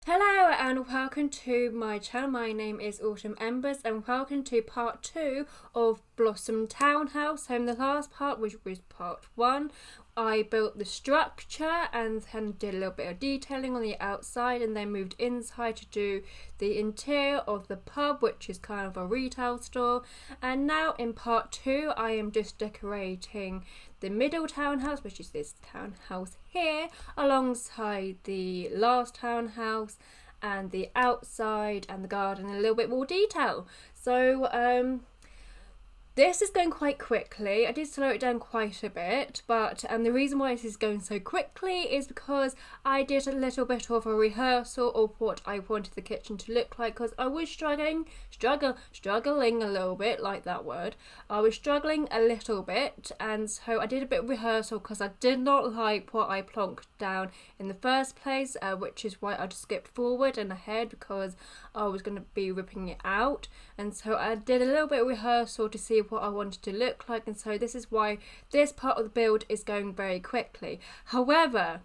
Hello and welcome to my channel. My name is Autumn Embers and welcome to part 2 of Blossom Townhouse. So in the last part, which was part 1, I built the structure and then did a little bit of detailing on the outside and then moved inside to do the interior of the pub, which is kind of a retail store. And now in part 2 I am just decorating the middle townhouse, which is this townhouse here, alongside the last townhouse and the outside and the garden in a little bit more detail. So this is going quite quickly. I did slow it down quite a bit, but the reason why this is going so quickly is because I did a little bit of a rehearsal of what I wanted the kitchen to look like, because I was struggling a little bit, like that word. I was struggling a little bit, and so I did a bit of rehearsal because I did not like what I plonked down in the first place, which is why I just skipped forward and ahead because I was going to be ripping it out. And so I did a little bit of rehearsal to see what I wanted to look like, and so this is why this part of the build is going very quickly. However,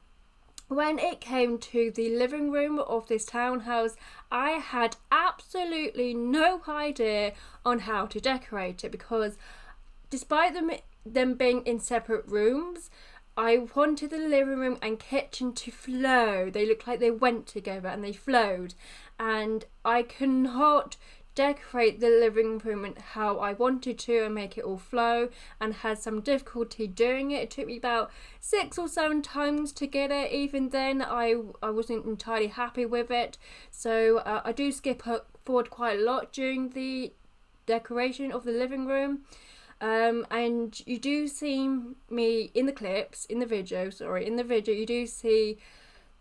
when it came to the living room of this townhouse, I had absolutely no idea on how to decorate it, because despite them being in separate rooms, I wanted the living room and kitchen to flow. They looked like they went together and they flowed, and I cannot decorate the living room and how I wanted to and make it all flow, and had some difficulty doing it. It took me about 6 or 7 times to get it. Even then I wasn't entirely happy with it, so I do skip forward quite a lot during the decoration of the living room. And you do see me in the video you do see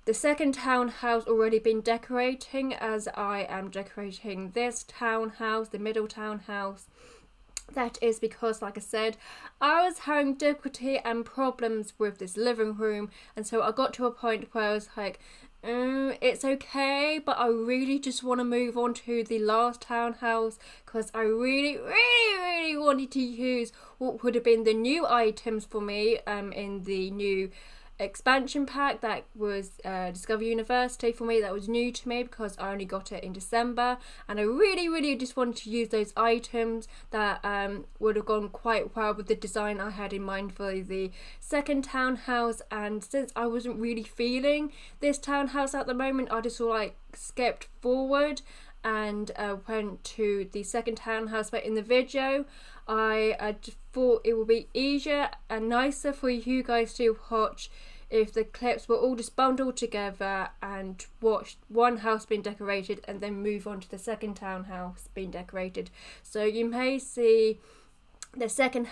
the second townhouse already been decorating, as I am decorating this townhouse, the middle townhouse. That is because, like I said, I was having difficulty and problems with this living room, and so I got to a point where I was like, it's okay, but I really just want to move on to the last townhouse, because I really wanted to use what would have been the new items for me in the new expansion pack that was Discover University for me. That was new to me because I only got it in December, and I really just wanted to use those items that would have gone quite well with the design I had in mind for the second townhouse. And since I wasn't really feeling this townhouse at the moment, I just sort of skipped forward and went to the second townhouse. But in the video I just thought it would be easier and nicer for you guys to watch if the clips were all just bundled together and watch one house being decorated and then move on to the second townhouse being decorated. So you may see the second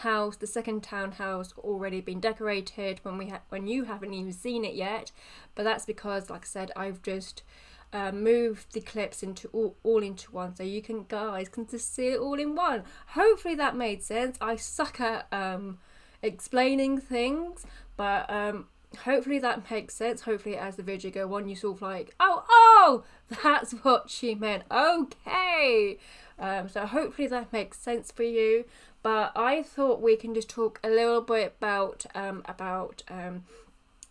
townhouse already been decorated when you haven't even seen it yet, but that's because, like I said, I've just move the clips into all into one, so you guys can just see it all in one. Hopefully that made sense. I suck at explaining things, but hopefully that makes sense. Hopefully as the video go on, you sort of like, oh, that's what she meant. Okay. So hopefully that makes sense for you. But I thought we can just talk a little bit about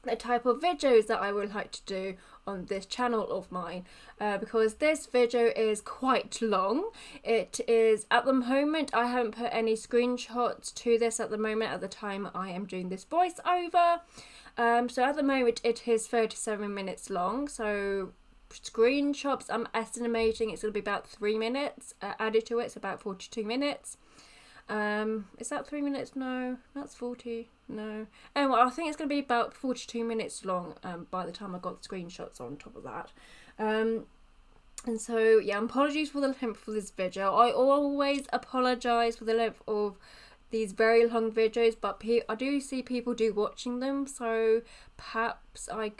the type of videos that I would like to do on this channel of mine, because this video is quite long. It is, at the moment, I haven't put any screenshots to this at the moment at the time I am doing this voiceover. So at the moment it is 37 minutes long, so screenshots I'm estimating it's going to be about 3 minutes. Added to it's about 42 minutes. Is that 3 minutes? No, that's 40. No. Anyway, I think it's going to be about 42 minutes long by the time I got the screenshots on top of that. And so, yeah, apologies for the length of this video. I always apologise for the length of these very long videos, but I do see people do watching them, so perhaps I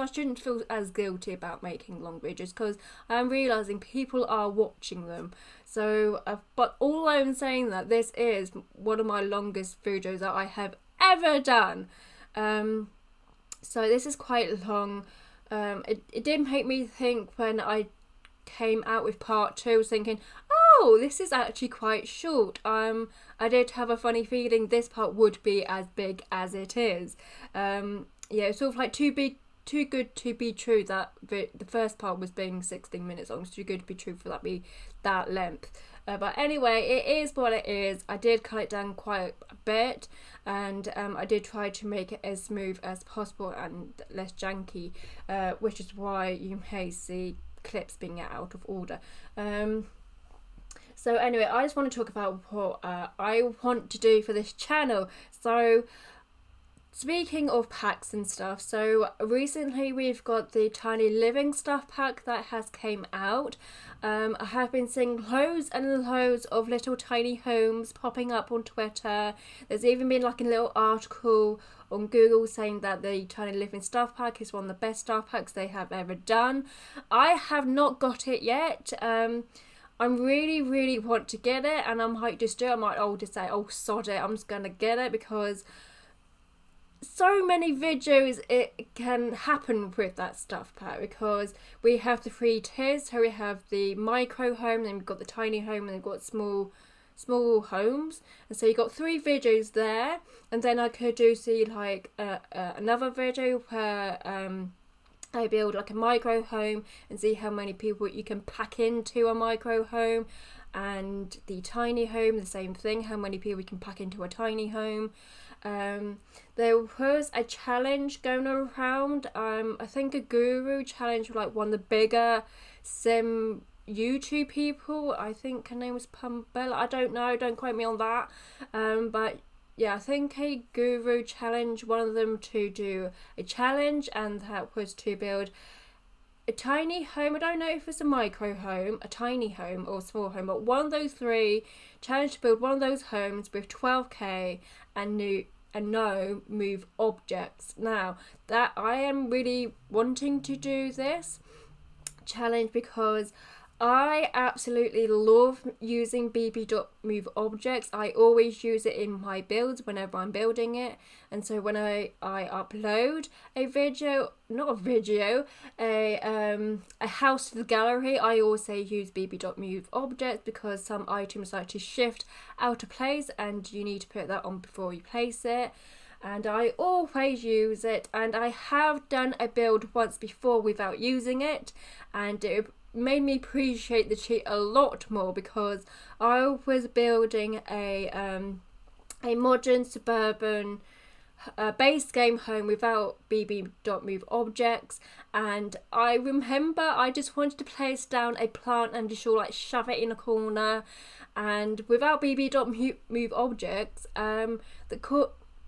shouldn't feel as guilty about making long videos, because I'm realising people are watching them. So, but all I'm saying that this is one of my longest videos that I have ever done. So this is quite long. It did make me think when I came out with part 2, I was thinking, oh, this is actually quite short. I did have a funny feeling this part would be as big as it is. Yeah, it's sort of like too too good to be true that the first part was being 16 minutes long. It's too good to be true for that be that length. But anyway, it is what it is. I did cut it down quite a bit, and I did try to make it as smooth as possible and less janky, which is why you may see clips being out of order. So anyway, I just want to talk about what I want to do for this channel. So speaking of packs and stuff, so recently we've got the Tiny Living Stuff pack that has came out. I have been seeing loads and loads of little tiny homes popping up on Twitter. There's even been like a little article on Google saying that the Tiny Living Stuff pack is one of the best stuff packs they have ever done. I have not got it yet. I really want to get it, and I might just do it. I might just say, oh sod it, I'm just gonna get it, because so many videos it can happen with that stuff pack, because we have the 3 tiers. So we have the micro home, then we've got the tiny home, and we've got small homes. And so you got 3 videos there, and then I could do see like another video where I build like a micro home and see how many people you can pack into a micro home, and the tiny home, the same thing, how many people you can pack into a tiny home. There was a challenge going around, I think a guru challenge with like one of the bigger sim YouTube people. I think her name was Pumbella, I don't know, don't quote me on that, but yeah, I think a guru challenged one of them to do a challenge, and that was to build a tiny home. I don't know if it's a micro home, a tiny home, or a small home, but one of those 3 challenged to build one of those homes with 12k and no move objects. Now that I am really wanting to do this challenge because I absolutely love using bb.move objects. I always use it in my builds whenever I'm building it, and so when I upload a video, a house to the gallery, I also use bb.move objects, because some items like to shift out of place and you need to put that on before you place it. And I always use it, and I have done a build once before without using it, and it made me appreciate the cheat a lot more, because I was building a modern suburban base game home without bb.move objects, and I remember I just wanted to place down a plant and just like shove it in a corner, and without bb.move objects,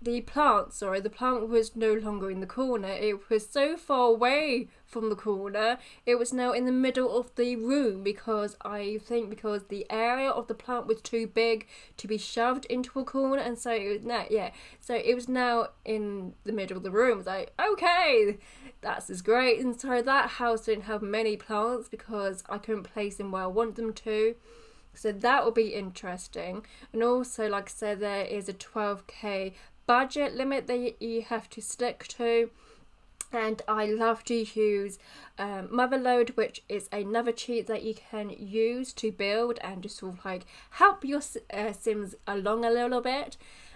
the plant was no longer in the corner. It was so far away from the corner, it was now in the middle of the room, because the area of the plant was too big to be shoved into a corner, and so it was now in the middle of the room. It's like, okay, that's just great. And so that house didn't have many plants because I couldn't place them where I want them to. So that will be interesting. And also, like I said, there is a 12k budget limit that you have to stick to, and I love to use Motherload, which is another cheat that you can use to build and just sort of like help your sims along a little bit.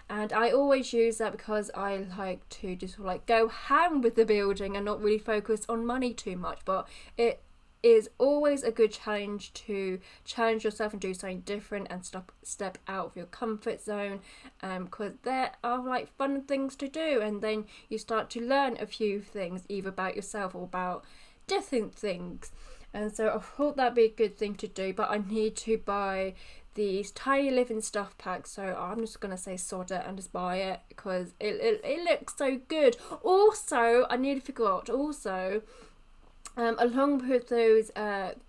And I always use that because I like to just sort of like go ham with the building and not really focus on money too much, but it is always a good challenge to challenge yourself and do something different and step out of your comfort zone, because there are like fun things to do, and then you start to learn a few things either about yourself or about different things. And so I thought that'd be a good thing to do, but I need to buy these Tiny Living Stuff packs, so I'm just gonna say sod it and just buy it because it looks so good. Also, I nearly forgot, along with those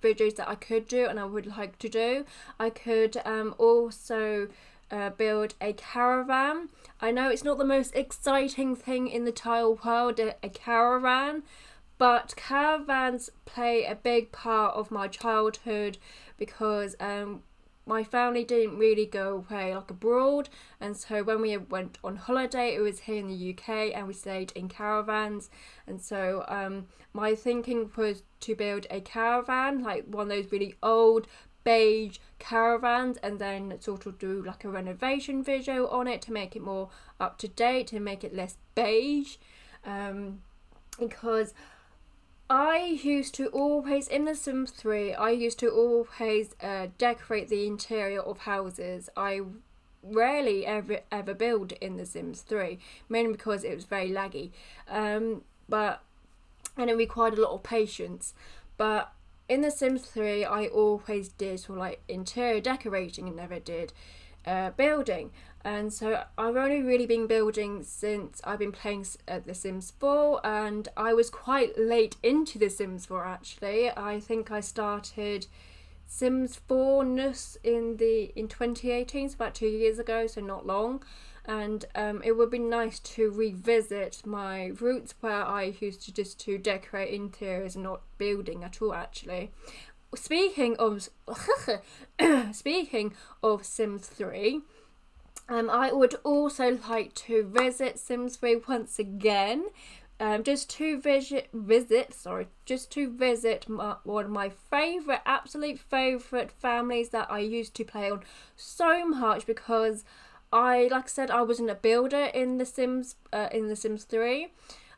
videos that I could do and I would like to do, I could also build a caravan. I know it's not the most exciting thing in the tile world, a caravan, but caravans play a big part of my childhood because my family didn't really go away like abroad, and so when we went on holiday it was here in the UK and we stayed in caravans. And so my thinking was to build a caravan, like one of those really old beige caravans, and then sort of do like a renovation video on it to make it more up to date and make it less beige. because I used to always, in The Sims 3, I used to always decorate the interior of houses. I rarely ever build in The Sims 3, mainly because it was very laggy. But and it required a lot of patience. But in The Sims 3, I always did sort of like interior decorating and never did building. And so I've only really been building since I've been playing The Sims 4, and I was quite late into The Sims 4 actually. I think I started Sims 4ness in 2018, so about 2 years ago, so not long. And it would be nice to revisit my roots where I used to just to decorate interiors and not building at all actually. Speaking of Sims 3, I would also like to visit Sims 3 once again, just to visit one of my absolute favourite families that I used to play on so much, because like I said, I wasn't a builder in The Sims 3.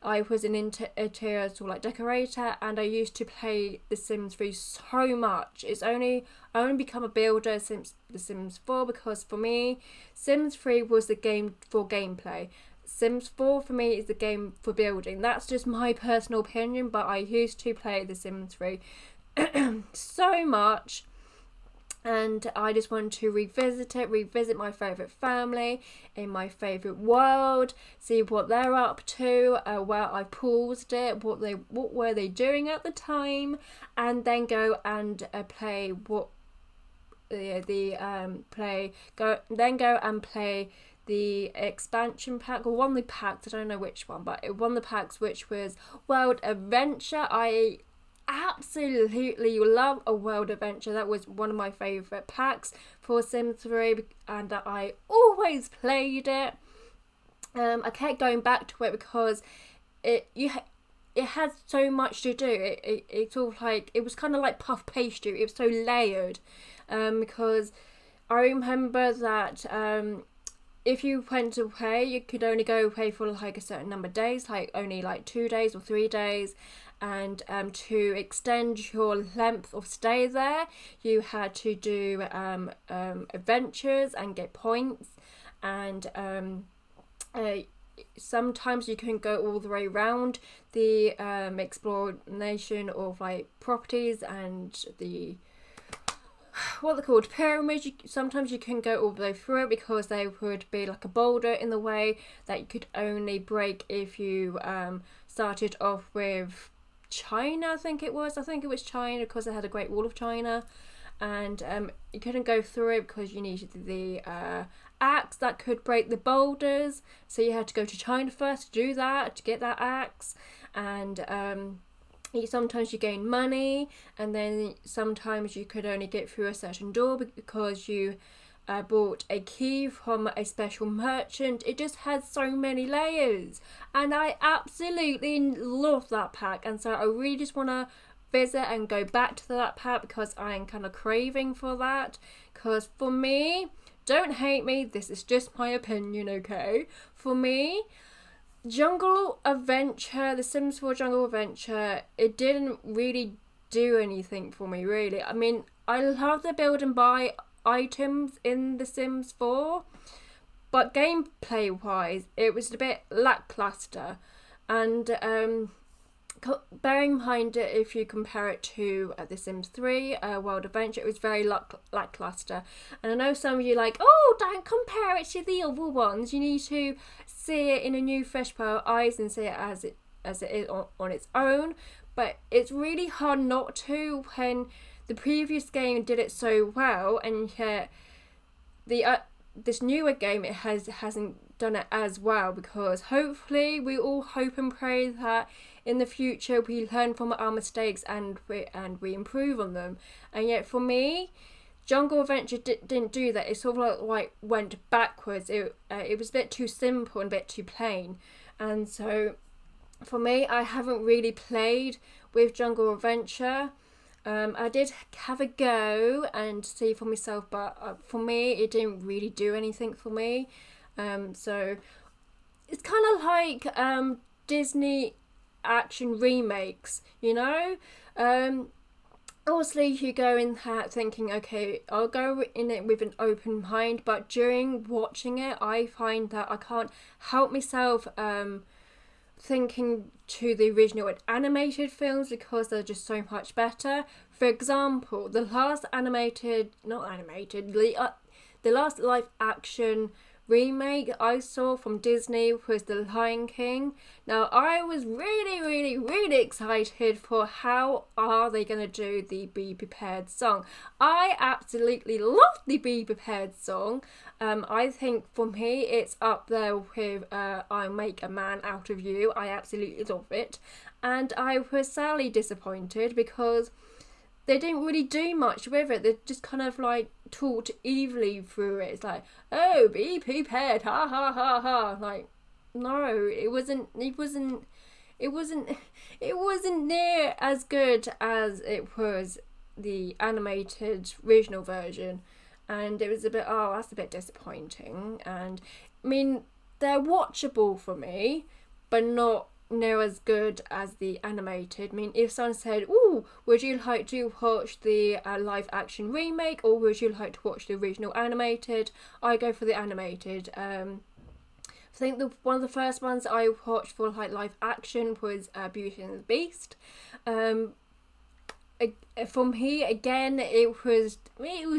I was an interior sort of like decorator, and I used to play The Sims 3 so much. I only become a builder since The Sims 4, because for me, Sims 3 was the game for gameplay. Sims 4 for me is the game for building. That's just my personal opinion, but I used to play The Sims 3 so much. And I just want to revisit my favourite family in my favourite world, see what they're up to, where I paused it, what were they doing at the time, and then go and play the expansion pack, or one of the packs, I don't know which one, but one of the packs which was World Adventure. I absolutely love a World Adventure. That was one of my favourite packs for Sims 3, and I always played it. I kept going back to it because it had so much to do. It's all like, it was kind of like puff pastry. It was so layered, because I remember that if you went away, you could only go away for like a certain number of days, like only like 2 days or 3 days. And to extend your length of stay there, you had to do adventures and get points. And sometimes you couldn't go all the way around the exploration of like properties and the what they're called pyramids. Sometimes you couldn't go all the way through it because there would be like a boulder in the way that you could only break if you started off with China. I think it was China, because it had a Great Wall of China, and you couldn't go through it because you needed the axe that could break the boulders, so you had to go to China first to do that, to get that axe. And sometimes you gain money, and then sometimes you could only get through a certain door because you bought a key from a special merchant. It just had so many layers, and I absolutely love that pack, and so I really just want to visit and go back to that pack because I'm kind of craving for that. Because for me, don't hate me, this is just my opinion, okay? For me, Jungle Adventure, The Sims 4 Jungle Adventure, it didn't really do anything for me, really. I mean, I love the build and buy items in The Sims 4, but gameplay wise it was a bit lackluster. And bearing in mind it, if you compare it to The Sims 3 World Adventure, it was very lackluster. And I know some of you like, oh, don't compare it to the other ones, you need to see it in a new fresh pair of eyes and see it as it is on its own. But it's really hard not to when the previous game did it so well, and yet this newer game it hasn't done it as well. Because hopefully we all hope and pray that in the future we learn from our mistakes and we improve on them. And yet for me, Jungle Adventure didn't do that. It sort of like went backwards. It was a bit too simple and a bit too plain. And so for me, I haven't really played with Jungle Adventure. I did have a go and see for myself, but for me it didn't really do anything for me. So it's kind of like Disney action remakes, you know. Obviously you go in that thinking, okay, I'll go in it with an open mind, but during watching it I find that I can't help myself thinking to the original animated films because they're just so much better. For example, the last the last live action remake I saw from Disney was The Lion King. Now I was really excited for how are they going to do the Be Prepared song. I absolutely loved the Be Prepared song. I think for me it's up there with I'll Make a Man Out of You. I absolutely love it, and I was sadly disappointed because they didn't really do much with it. They just kind of like talked evilly through it. It's like, oh, be prepared, ha ha ha ha. Like, no, it wasn't near as good as it was the animated original version, and it was a bit, oh, that's a bit disappointing. And I mean, they're watchable for me, but not near as good as the animated. I mean, if someone said, "Oh, would you like to watch the live action remake, or would you like to watch the original animated?" I go for the animated. I think one of the first ones I watched for like live action was Beauty and the Beast. For me, again, it was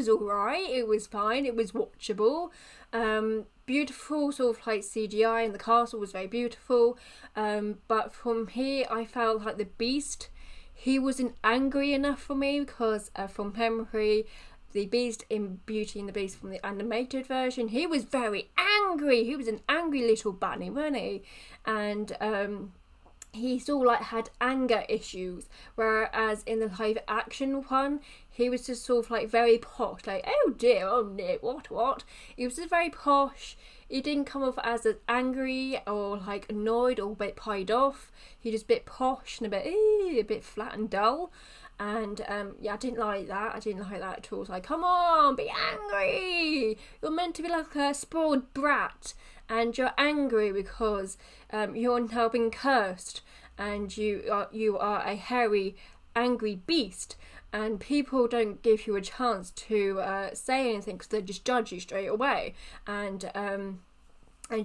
alright. It was fine. It was watchable. Beautiful sort of like CGI, and the castle was very beautiful. But from here, I felt like the Beast, he wasn't angry enough for me because from memory, the Beast in Beauty and the Beast from the animated version, he was very angry. He was an angry little bunny, wasn't he? And he sort of like had anger issues, whereas in the live action one, he was just sort of like very posh, like, oh dear, oh no, what? He was just very posh. He didn't come off as angry or like annoyed or a bit pied off. He just a bit posh and a bit flat and dull. And I didn't like that. I didn't like that at all. It's like, come on, be angry. You're meant to be like a spoiled brat, and you're angry because you're now being cursed, and you are a hairy, angry beast, and people don't give you a chance to say anything because they just judge you straight away, and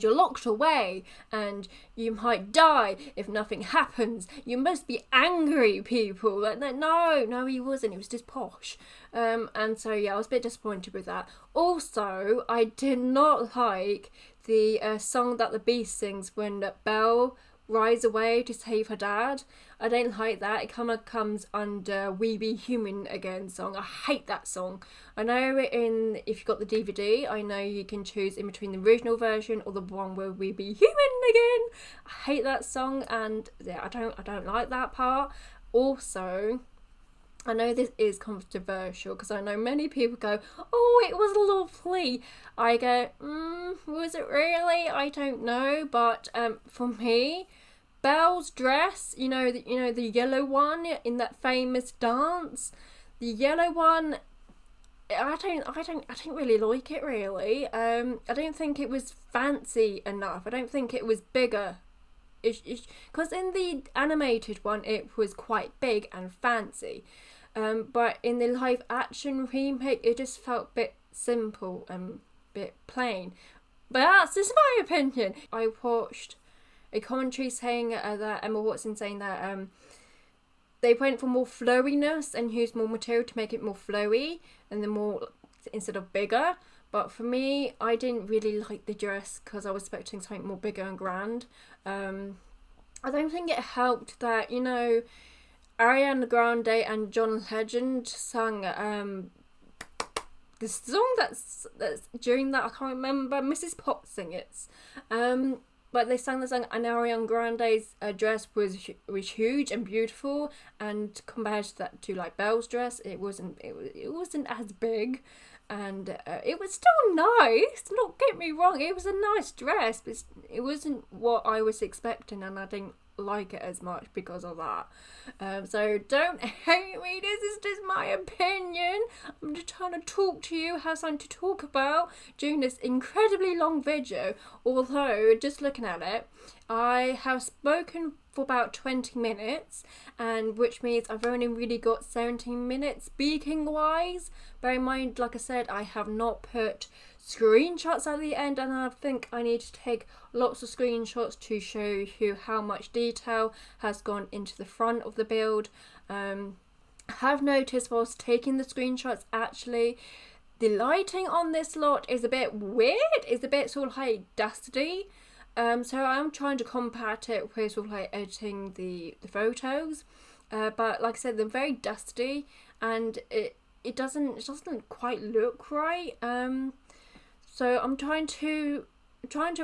you're locked away, and you might die if nothing happens. You must be angry, people. Like, no, he wasn't. He was just posh. And so, yeah, I was a bit disappointed with that. Also, I did not like the song that the Beast sings when Belle rides away to save her dad. I don't like that. It kind of comes under We Be Human Again song. I hate that song. I know if you've got the DVD, I know you can choose in between the original version or the one where We Be Human Again. I hate that song, and yeah, I don't like that part. Also, I know this is controversial because I know many people go, oh, it was lovely. I go, was it really? I don't know, but for me, Belle's dress, the yellow one in that famous dance, the yellow one, I don't really like it really. I don't think it was fancy enough. I don't think it was bigger. Because in the animated one, it was quite big and fancy. But in the live action remake, it just felt a bit simple and a bit plain. But that's just my opinion. I watched a commentary saying that Emma Watson saying that they went for more flowiness and used more material to make it more flowy and then more instead of bigger. But for me, I didn't really like the dress because I was expecting something more bigger and grand. I don't think it helped that, Ariana Grande and John Legend sang the song that's during that, I can't remember, Mrs. Potts sang it. But they sang the song, and Ariana Grande's dress was huge and beautiful, and compared to like Belle's dress, it wasn't as big, and it was still nice. Don't get me wrong, it was a nice dress, but it wasn't what I was expecting, and I didn't like it as much because of that. So don't hate me, this is just my opinion. I'm just trying to talk to you, have something to talk about during this incredibly long video, although just looking at it, I have spoken for about 20 minutes, and which means I've only really got 17 minutes speaking wise. Bear in mind, like I said, I have not put screenshots at the end, and I think I need to take lots of screenshots to show you how much detail has gone into the front of the build. I have noticed whilst taking the screenshots, actually the lighting on this lot is a bit weird. It's a bit sort of like dusty. So I'm trying to combat it with sort of like editing the photos. But like I said, they're very dusty, and it doesn't quite look right. So I'm trying to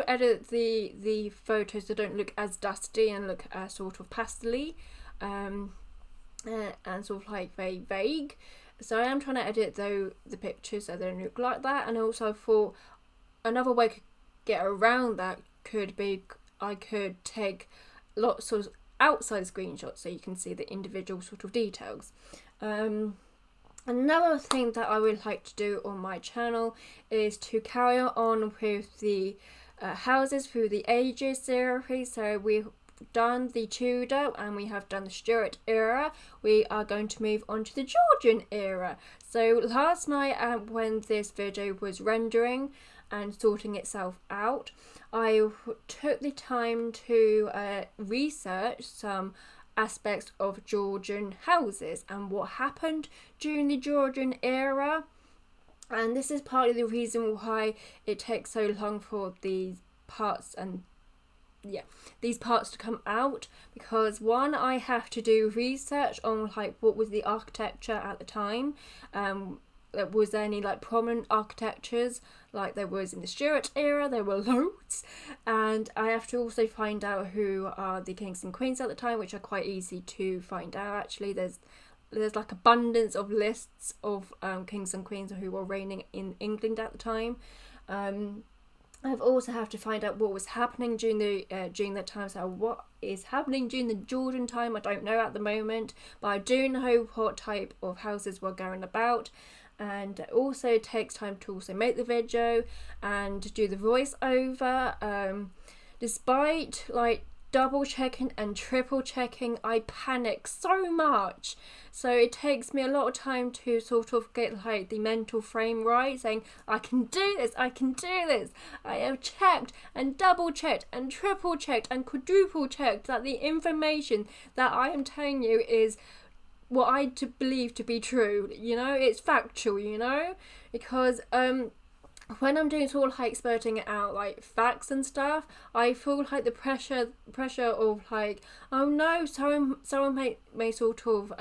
edit the photos that don't look as dusty and look sort of pastel-y, and sort of like very vague. So I am trying to edit the pictures so they don't look like that. And also, for another way to get around that could be I could take lots of outside screenshots so you can see the individual sort of details. Another thing that I would like to do on my channel is to carry on with the houses through the ages series. So we've done the Tudor and we have done the Stuart era. We are going to move on to the Georgian era. So last night, when this video was rendering and sorting itself out, I took the time to research some aspects of Georgian houses and what happened during the Georgian era. And this is partly the reason why it takes so long for these parts to come out, because one, I have to do research on like what was the architecture at the time. Was there any like prominent architectures like there was in the Stuart era? There were loads. And I have to also find out who are the kings and queens at the time, which are quite easy to find out. Actually, there's like abundance of lists of kings and queens who were reigning in England at the time. I've also have to find out what was happening during that time. So what is happening during the Georgian time, I don't know at the moment, but I do know what type of houses were going about. And it also takes time to also make the video and do the voiceover. Despite like double checking and triple checking, I panic so much. So it takes me a lot of time to sort of get like the mental frame right, saying I can do this, I can do this. I have checked and double checked and triple checked and quadruple checked that the information that I am telling you is what I believe to be true. You know, it's factual, you know, because when I'm doing sort of like spurting it out like facts and stuff, I feel like the pressure of like, oh no, someone may sort of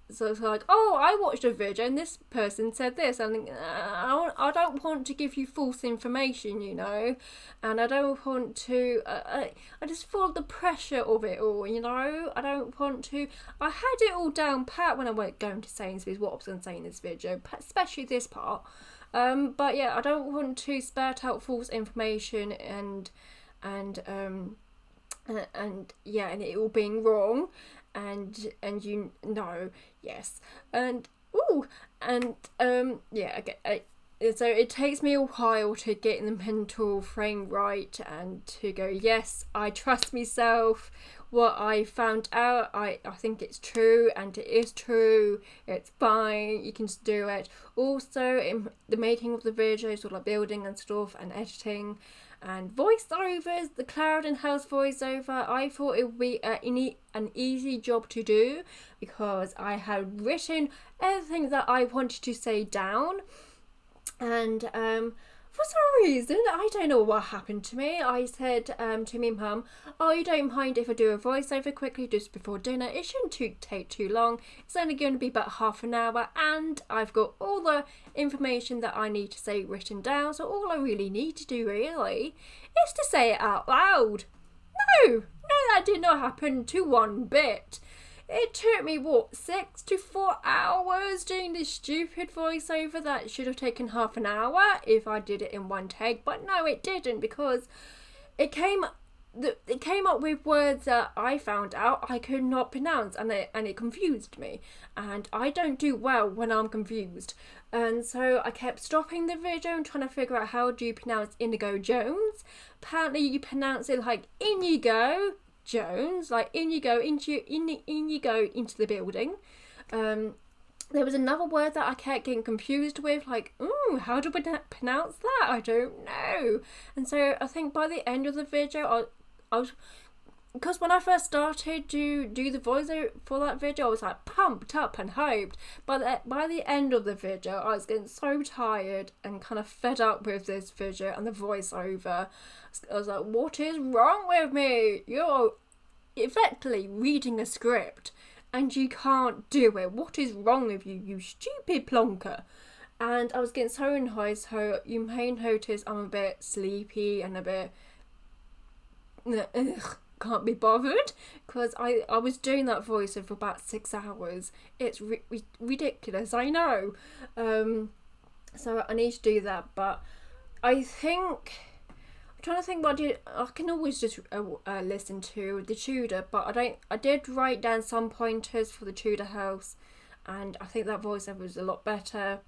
so it's like, oh, I watched a video and this person said this, and I don't want to give you false information, you know, and I don't want to I just feel the pressure of it all, you know. I don't want to. I had it all down pat when I went going to Sainsbury's what I was going to say in this video, especially this part. But yeah, I don't want to spurt out false information and yeah, and it all being wrong, and you know, yes, and yeah, okay. So it takes me a while to get in the mental frame right and to go, yes, I trust myself. What I found out, I think it's true, and it is true. It's fine. You can just do it. Also, in the making of the video, sort of like building and stuff and editing and voiceovers, the Clarendon House voiceover, I thought it would be an easy job to do because I had written everything that I wanted to say down. And for some reason, I don't know what happened to me, I said to me mum, oh, you don't mind if I do a voiceover quickly just before dinner? It shouldn't take too long. It's only going to be about half an hour, and I've got all the information that I need to say written down, so all I really need to do really is to say it out loud. No, that did not happen to one bit. It took me, 6 to 4 hours doing this stupid voiceover that should have taken half an hour if I did it in one take. But no, it didn't, because it came up with words that I found out I could not pronounce, and it confused me. And I don't do well when I'm confused. And so I kept stopping the video and trying to figure out how do you pronounce Indigo Jones. Apparently you pronounce it like Inigo Jones, like in you go into the building. There was another word that I kept getting confused with, like, how do we pronounce that? I don't know. And so I think by the end of the video, I was, because when I first started to do the voiceover for that video, I was like pumped up and hyped. But by the end of the video, I was getting so tired and kind of fed up with this video and the voiceover. I was like, what is wrong with me? You're effectively reading a script and you can't do it. What is wrong with you, you stupid plonker? And I was getting so annoyed, so you may notice I'm a bit sleepy and a bit can't be bothered, because I was doing that voice for about 6 hours. It's ridiculous, I know. So I need to do that, but I think I'm trying to think what I can always just listen to the Tudor, but I did write down some pointers for the Tudor House, and I think that voiceover was a lot better.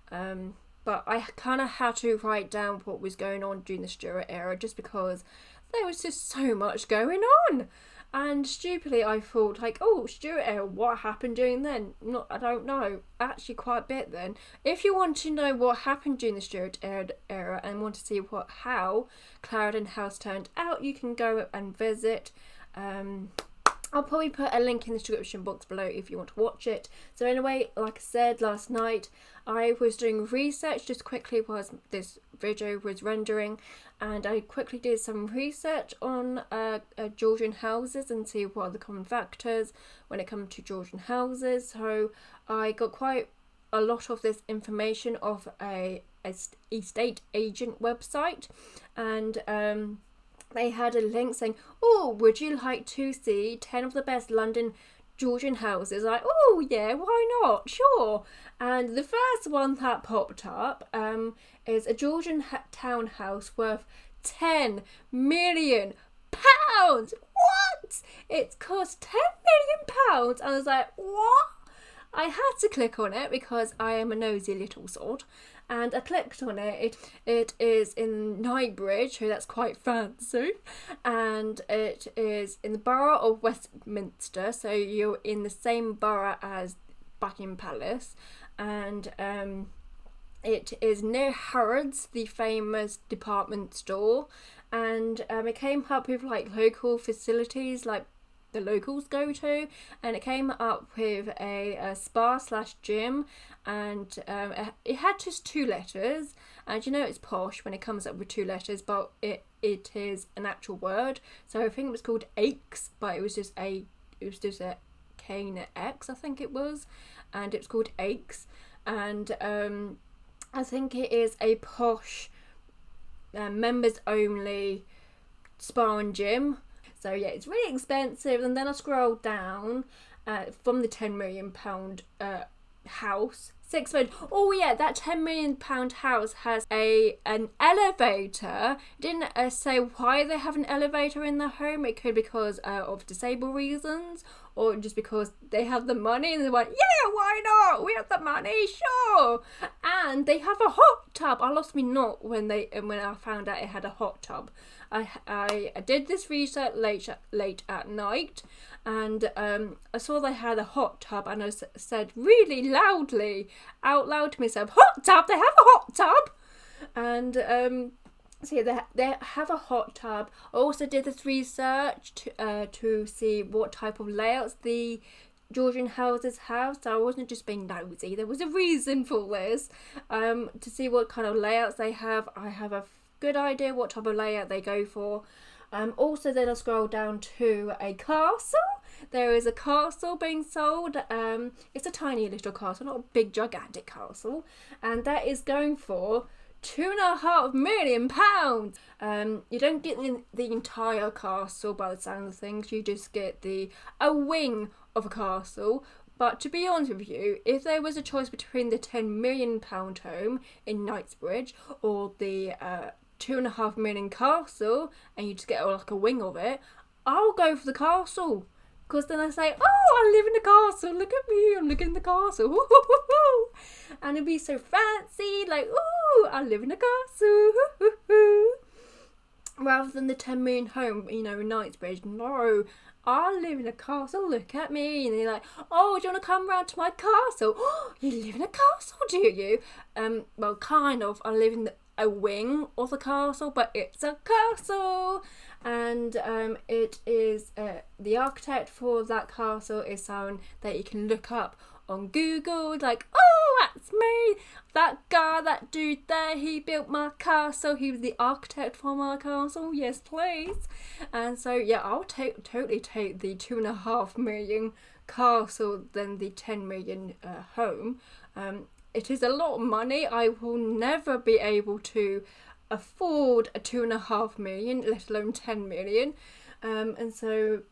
But I kind of had to write down what was going on during the Stuart era, just because there was just so much going on. And stupidly I thought, like, oh, Stuart era, what happened during then? I don't know. Actually quite a bit then. If you want to know what happened during the Stuart era and want to see how Clarendon House turned out, you can go and visit. I'll probably put a link in the description box below if you want to watch it. So anyway, like I said last night, I was doing research just quickly whilst this video was rendering, and I quickly did some research on Georgian houses and see what are the common factors when it comes to Georgian houses. So I got quite a lot of this information off a estate agent website, and they had a link saying, oh, would you like to see 10 of the best London Georgian houses? Like, oh yeah, why not? Sure. And the first one that popped up is a Georgian townhouse worth £10 million. What? It's cost £10 million. And I was like, what? I had to click on it because I am a nosy little sod. And I clicked on it. It is in Knightsbridge, so that's quite fancy. And it is in the borough of Westminster, so you're in the same borough as Buckingham Palace. And it is near Harrods, the famous department store. And it came up with like local facilities, like the locals go to, and it came up with a spa/gym, and it had just 2 letters, and you know it's posh when it comes up with 2 letters, but it is an actual word. So I think it was called Aches, but it was just a K and X, I think it was, and it's called Aches. And I think it is a posh members only spa and gym. So yeah, it's really expensive. And then I scrolled down from the £10 million house. 6 million. Oh yeah, that £10 million house has an elevator. It didn't say why they have an elevator in their home. It could be because of disabled reasons, or just because they have the money and they went, yeah, why not? We have the money, sure. And they have a hot tub. I lost me knot when I found out it had a hot tub. I did this research late at night, and I saw they had a hot tub, and I said really loudly out loud to myself, hot tub, they have a hot tub. And so yeah, they have a hot tub. I also did this research to see what type of layouts the Georgian houses have, so I wasn't just being nosy. There was a reason for this, to see what kind of layouts they have. I have a good idea what type of layout they go for. Also, then I scroll down to a castle. There is a castle being sold. It's a tiny little castle, not a big gigantic castle, and that is going for £2.5 million. You don't get the entire castle by the sound of things. You just get a wing of a castle. But to be honest with you, if there was a choice between the £10 million home in Knightsbridge or the £2.5 million castle, and you just get like a wing of it, I'll go for the castle. Because then I say, oh, I live in the castle, look at me, I'm living in the castle. And it'd be so fancy, like, oh, I live in a castle. rather than the 10 million home, in Knightsbridge. No, I live in a castle, look at me. And they're like, oh, do you want to come round to my castle? Oh, you live in a castle, do you? Well, kind of. I live in a wing of the castle, but it's a castle. And it is, the architect for that castle is someone that you can look up on Google, like, oh, that's me, that guy, that dude there, he built my castle, he was the architect for my castle, yes please. And so yeah, I'll totally take the 2.5 million castle than the 10 million home. It is a lot of money. I will never be able to afford a 2.5 million, let alone 10 million. And so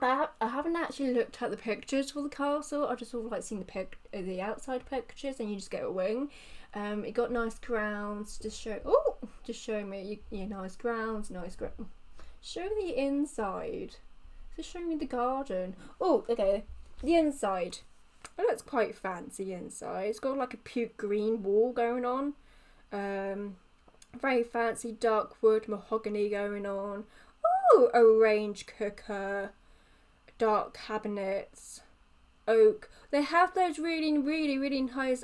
I haven't actually looked at the pictures for the castle. I just sort of like seen the outside pictures, and you just get a wing. It got nice grounds. Just showing me nice grounds, Show the inside. Just showing me the garden. Oh, okay, the inside. It looks quite fancy inside. It's got like a puke green wall going on. Very fancy dark wood mahogany going on. Oh, a range cooker. Dark cabinets, oak. They have those really, really, really nice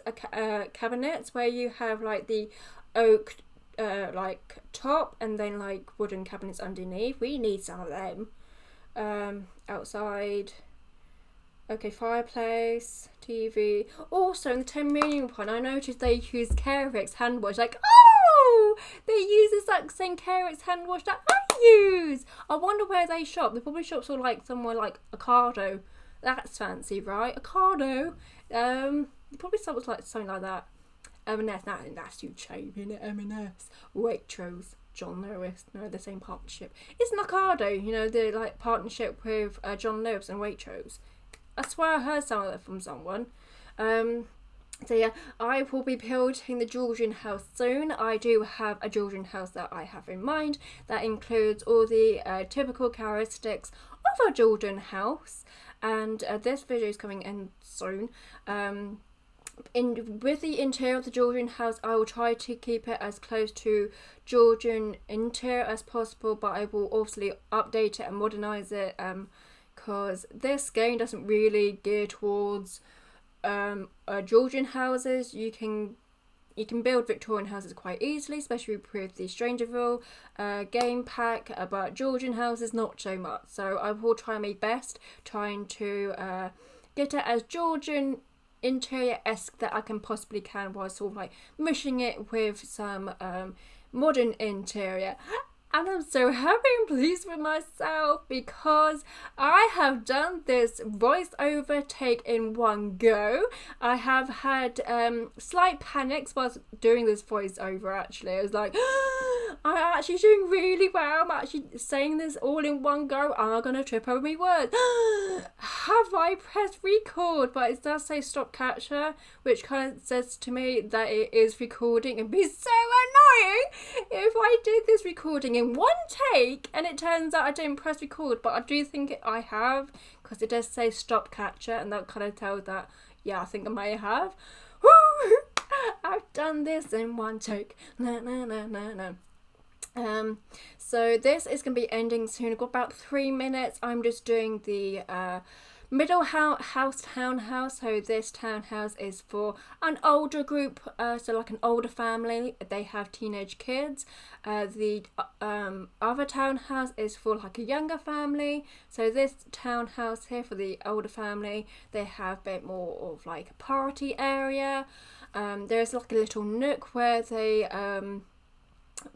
cabinets where you have like the oak like top and then like wooden cabinets underneath. We need some of them. Outside. Okay, fireplace, TV. Also, in the 10 million one, I noticed they use Carex hand wash. Like, oh, they use the exact same Carex hand wash that I use. I wonder where they shop. They probably shop sort of like somewhere like Ocado. That's fancy, right? Ocado. Probably something like that. M&S. That's you shaving it. M&S. Waitrose. John Lewis. No, the same partnership. It's an Ocado. The like partnership with John Lewis and Waitrose. I swear I heard some of that from someone. So yeah, I will be building the Georgian house soon. I do have a Georgian house that I have in mind that includes all the typical characteristics of a Georgian house. And this video is coming in soon. With the interior of the Georgian house, I will try to keep it as close to Georgian interior as possible, but I will obviously update it and modernise it. Because this game doesn't really gear towards Georgian houses. You can build Victorian houses quite easily, especially with the Strangerville game pack, but Georgian houses not so much. So I will try my best trying to get it as Georgian interior-esque that I possibly can, while sort of like mushing it with some modern interior. And I'm so happy and pleased with myself because I have done this voiceover take in one go. I have had slight panics whilst doing this voiceover actually. I was like, I'm actually doing really well. I'm actually saying this all in one go. Am I going to trip over my words? Have I pressed record? But it does say stop capture, which kind of says to me that it is recording. It'd be so annoying if I did this recording in one take and it turns out I didn't press record, but I do think I have, because it does say stop capture, and that kind of tells that, yeah, I think I may have. Woo! I've done this in one take. No. So this is going to be ending soon. I've got about 3 minutes. I'm just doing the middle house townhouse. So this townhouse is for an older group, so like an older family. They have teenage kids. The other townhouse is for like a younger family. So this townhouse here for the older family, they have a bit more of like a party area. There's like a little nook where they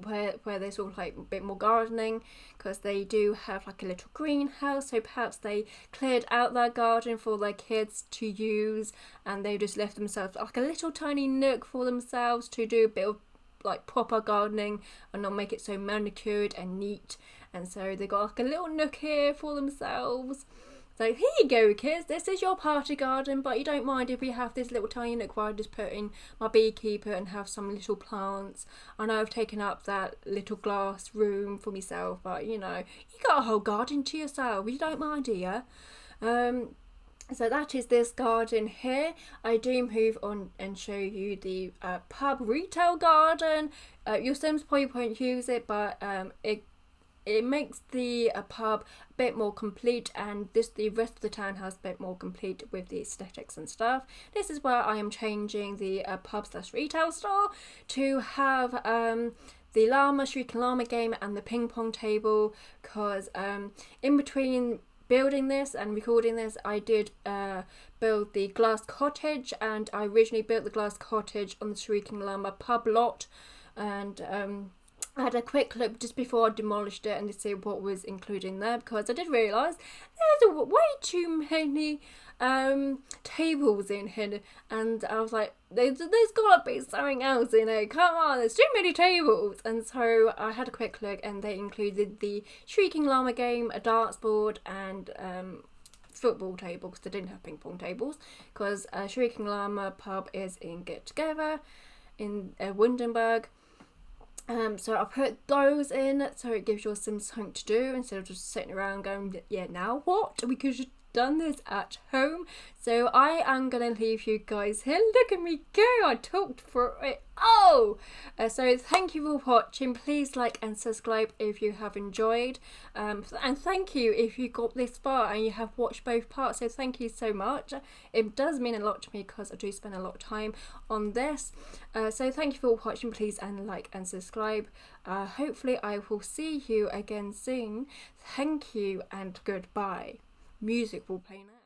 where they sort of like a bit more gardening, because they do have like a little greenhouse, so perhaps they cleared out their garden for their kids to use, and they just left themselves like a little tiny nook for themselves to do a bit of like proper gardening and not make it so manicured and neat. And so they got like a little nook here for themselves. So here you go, kids, this is your party garden, but you don't mind if we have this little tiny nook where I just put in my beekeeper and have some little plants. I know I've taken up that little glass room for myself, but you got a whole garden to yourself. You don't mind, do you? So that is this garden here. I do move on and show you the pub retail garden. Your Sims probably won't use it, but it makes the pub a bit more complete, and the rest of the townhouse a bit more complete with the aesthetics and stuff. This is where I am changing the pub/retail store to have the shrieking llama game and the ping pong table, because in between building this and recording this, I did build the glass cottage, and I originally built the glass cottage on the Shrieking Llama pub lot, and I had a quick look just before I demolished it and to see what was included in there, because I did realise there's way too many tables in here, and I was like, there's gotta be something else in it, come on, there's too many tables. And so I had a quick look, and they included the Shrieking Llama game, a darts board, and football table, because they didn't have ping pong tables, because Shrieking Llama pub is in Get Together in Windenburg. So I put those in, so it gives you something to do instead of just sitting around going, yeah, now what? We could have done this at home. So I am gonna leave you guys here. Look at me go! I talked for it. So thank you for watching. Please like and subscribe if you have enjoyed, and thank you if you got this far and you have watched both parts. So thank you so much. It does mean a lot to me because I do spend a lot of time on this. So thank you for watching. Please and like and subscribe. Hopefully I will see you again soon. Thank you and goodbye. Music will play now.